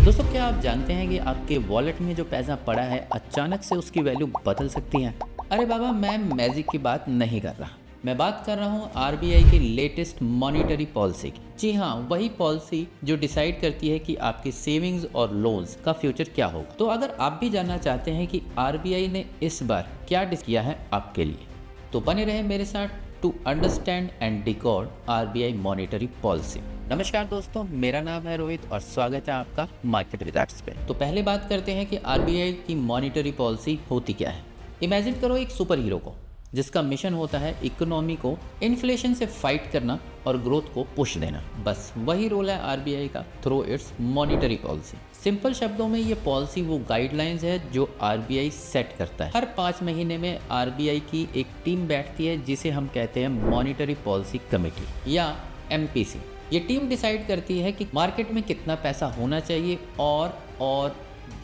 दोस्तों, क्या आप जानते हैं कि आपके वॉलेट में जो पैसा पड़ा है अचानक से उसकी वैल्यू बदल सकती है। अरे बाबा, मैं मैजिक की बात नहीं कर रहा। मैं बात कर रहा हूँ आरबीआई की लेटेस्ट मॉनिटरी पॉलिसी की। जी हाँ, वही पॉलिसी जो डिसाइड करती है कि आपकी सेविंग्स और लोन्स का फ्यूचर क्या होगा। तो अगर आप भी जानना चाहते हैं कि आरबीआई ने इस बार क्या डिसाइड किया है आपके लिए, तो बने रहे मेरे साथ to understand and decode RBI monetary policy. नमस्कार दोस्तों, मेरा नाम है रोहित और स्वागत है आपका मार्केट विदार्ट्स पे। तो पहले बात करते हैं कि आरबीआई की मॉनिटरी पॉलिसी होती क्या है। इमेजिन करो एक सुपर हीरो को, जिसका मिशन होता है इकोनॉमी को इन्फ्लेशन से फाइट करना और ग्रोथ को पुश देना। बस वही रोल है आरबीआई का through it's monetary policy. Simple शब्दों में ये पॉलिसी वो गाइडलाइंस है जो आरबीआई सेट करता है। हर 5 महीने में आरबीआई की एक टीम बैठती है जिसे हम कहते हैं मॉनिटरी पॉलिसी कमेटी या एमपीसी। ये टीम डिसाइड करती है कि मार्केट में कितना पैसा होना चाहिए और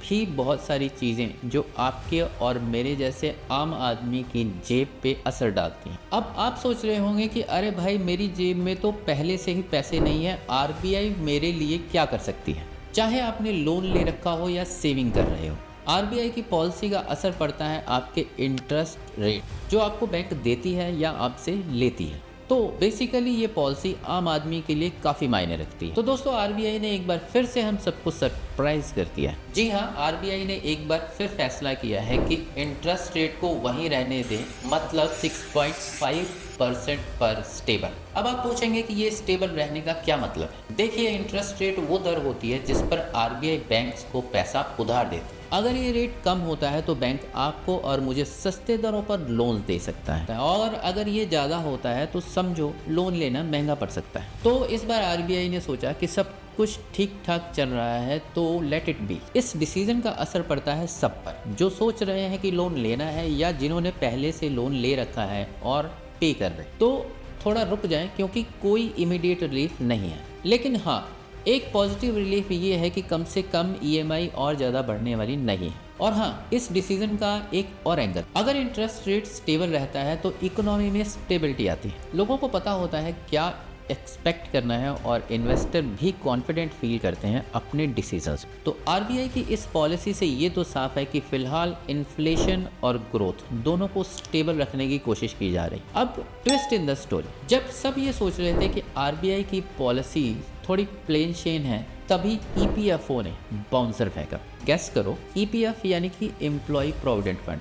भी बहुत सारी चीज़ें जो आपके और मेरे जैसे आम आदमी की जेब पे असर डालती हैं। अब आप सोच रहे होंगे कि अरे भाई, मेरी जेब में तो पहले से ही पैसे नहीं है, आरबीआई मेरे लिए क्या कर सकती है। चाहे आपने लोन ले रखा हो या सेविंग कर रहे हो, आरबीआई की पॉलिसी का असर पड़ता है आपके इंटरेस्ट रेट जो आपको बैंक देती है या आपसे लेती है। तो बेसिकली ये पॉलिसी आम आदमी के लिए काफ़ी मायने रखती है। तो दोस्तों, आरबीआई ने एक बार फिर से हम सबको सरप्राइज कर दिया है। जी हाँ, आरबीआई ने एक बार फिर फैसला किया है कि इंटरेस्ट रेट को वहीं रहने दें, मतलब 6.5% पर स्टेबल। अब आप पूछेंगे कि ये स्टेबल रहने का क्या मतलब है। देखिए, इंटरेस्ट रेट वो दर होती है जिस पर आरबीआई बैंक्स को पैसा उधार देती है। अगर ये रेट कम होता है तो बैंक आपको और मुझे सस्ते दरों पर लोन दे सकता है, और अगर ये ज़्यादा होता है तो समझो लोन लेना महंगा पड़ सकता है। तो इस बार आरबीआई ने सोचा कि सब कुछ ठीक ठाक चल रहा है तो लेट इट बी। इस डिसीजन का असर पड़ता है सब पर, जो सोच रहे हैं कि लोन लेना है या जिन्होंने पहले से लोन ले रखा है और पे कर रहे। तो थोड़ा रुक जाएं, क्योंकि कोई इमीडिएट रिलीफ नहीं है। लेकिन हाँ, एक पॉजिटिव रिलीफ ये है कि कम से कम ईएमआई और ज़्यादा बढ़ने वाली नहीं है। और हाँ, इस डिसीजन का एक और एंगल, अगर इंटरेस्ट रेट स्टेबल रहता है तो इकोनॉमी में स्टेबिलिटी आती है। लोगों को पता होता है क्या एक्सपेक्ट करना है और इन्वेस्टर भी कॉन्फिडेंट फील करते हैं अपने डिसीजंस। तो आरबीआई की इस पॉलिसी से ये तो साफ है कि फिलहाल इन्फ्लेशन और ग्रोथ दोनों को स्टेबल रखने की कोशिश की जा रही। अब ट्विस्ट इन द स्टोरी, जब सब ये सोच रहे थे कि आरबीआई की पॉलिसी थोड़ी प्लेन शेन है, तभी ईपीएफओ ने बाउंसर फेंका। गेस करो, ईपीएफ यानी कि एम्प्लॉय प्रोविडेंट फंड,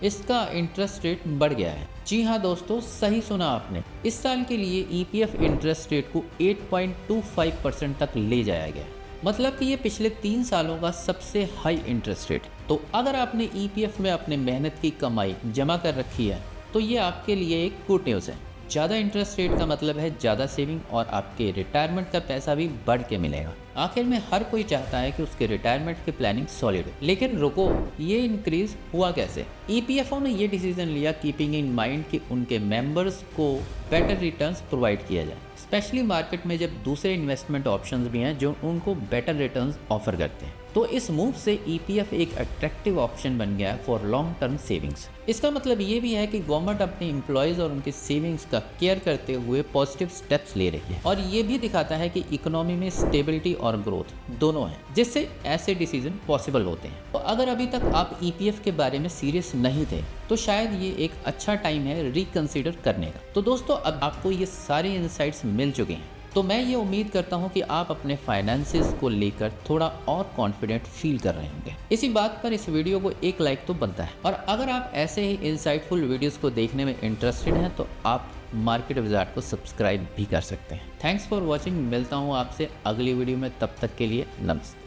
इसका इंटरेस्ट रेट बढ़ गया है। जी हाँ दोस्तों, सही सुना आपने। इस साल के लिए ईपीएफ इंटरेस्ट रेट को 8.25% तक ले जाया गया, मतलब कि ये पिछले 3 सालों का सबसे हाई इंटरेस्ट रेट। तो अगर आपने ईपीएफ में अपने मेहनत की कमाई जमा कर रखी है तो ये आपके लिए एक गुड न्यूज़ है। ज़्यादा इंटरेस्ट रेट का मतलब है ज़्यादा सेविंग और आपके रिटायरमेंट का पैसा भी बढ़ के मिलेगा। आखिर में हर कोई चाहता है कि उसके रिटायरमेंट की प्लानिंग सॉलिड हो। लेकिन रुको, ये इंक्रीज हुआ कैसे? ईपीएफओ ने ये डिसीजन लिया कीपिंग इन माइंड कि उनके मेंबर्स को बेटर रिटर्न्स प्रोवाइड किया जाए, स्पेशली मार्केट में जब दूसरे इन्वेस्टमेंट ऑप्शंस भी हैं जो उनको बेटर रिटर्न्स ऑफर करते हैं। तो इस मूव से ईपीएफ एक अट्रैक्टिव ऑप्शन बन गया फॉर लॉन्ग टर्म सेविंग्स। इसका मतलब ये भी है कि गवर्नमेंट अपने एम्प्लॉयज़ और उनके सेविंग्स का केयर करते हुए पॉजिटिव स्टेप्स ले रही है, और ये भी दिखाता है कि इकोनॉमी में स्टेबिलिटी और ग्रोथ दोनों है, जिससे ऐसे डिसीजन पॉसिबल होते हैं। तो अगर अभी तक आप ईपीएफ के बारे में सीरियस नहीं थे तो शायद ये एक अच्छा टाइम है रिकंसिडर करने का। तो दोस्तों, अब आपको ये सारे इंसाइट्स मिल चुके हैं, तो मैं ये उम्मीद करता हूँ कि आप अपने फाइनेंसेस को लेकर थोड़ा और कॉन्फिडेंट फील कर रहे होंगे। इसी बात पर इस वीडियो को एक लाइक तो बनता है, और अगर आप ऐसे ही इंसाइटफुल वीडियोस को देखने में इंटरेस्टेड हैं तो आप मार्केट विज़ार्ड को सब्सक्राइब भी कर सकते हैं। Thanks for watching. मिलता हूँ आपसे अगली वीडियो में, तब तक के लिए नमस्ते।